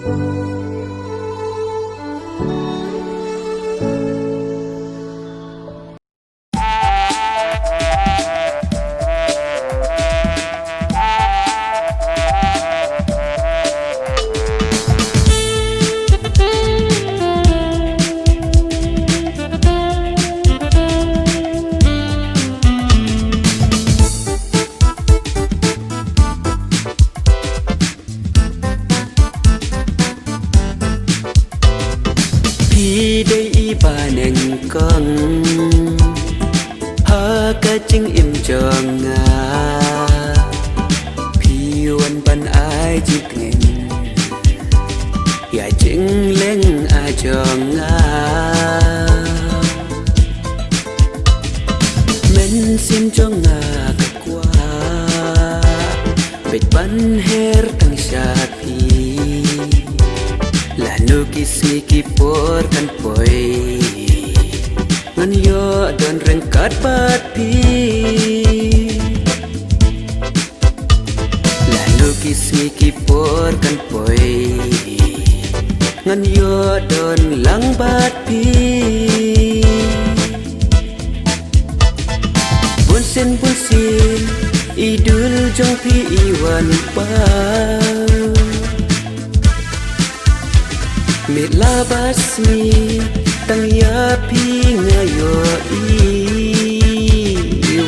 Pi đây y bà neng con ha ka ching im chong nga Pi wan ban ai chik ngeng ya ching leng a chong nga Men sim chong nga ka kwa Bet ban her tang sha pi Lanu kisi kipor kan poi Ngan yo don rengkat bat pi Lanu kisi kipor kan poi Ngan yo don lang bat pi Bunsin idul jong pi iwan pa Mila basmi tang ya pi ngayo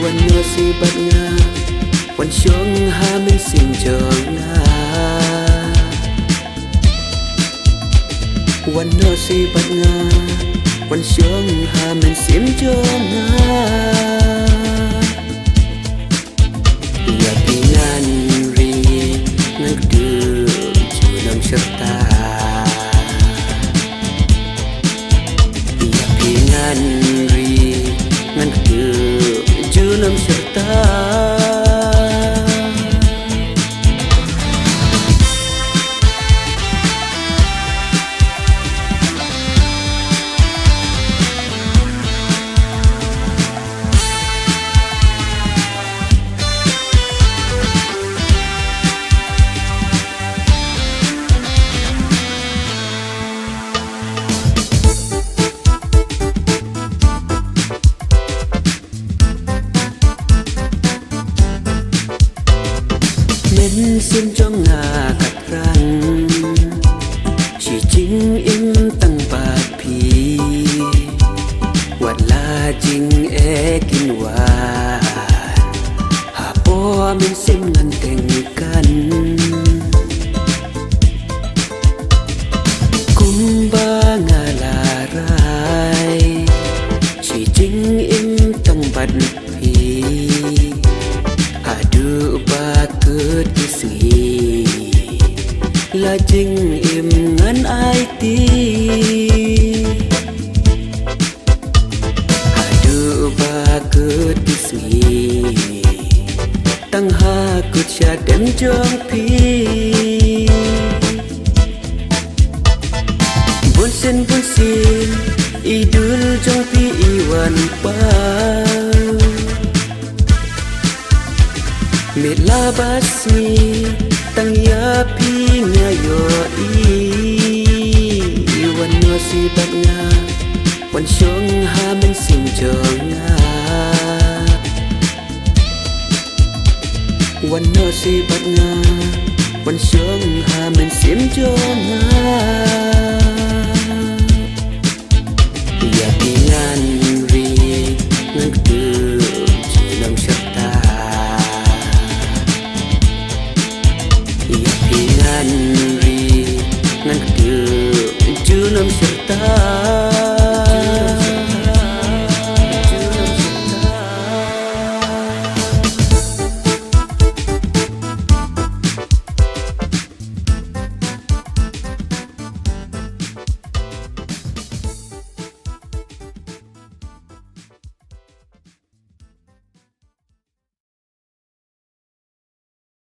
wan yo si bat nga wan syong ha min sim jong nga wan yo si bat nga wan syong ha min sim jong nga ya pingan ri ngang du junam serta ngan ke junam serta Men sim trong nga kat rang Chỉ chính im tăng bạc pi Wat la jing e kin wan Ha po men sim ngan teng kan Kumba nga la rai Chỉ chính im tăng bạc pi Adu bakut kisngi Lajing im ngan ai ti Adu bakut kisngi Tang ha kut sya dem jong pi Bunsin idul jong pi iwan pa Mila basmi tang ya pi ngayo wan yo si bat nga wan syong ha men sim jong nga wan yo si bat nga wan syong ha men sim jong nga ya pingan ri ngang tu junam serta Pingan ri ngan ke junam serta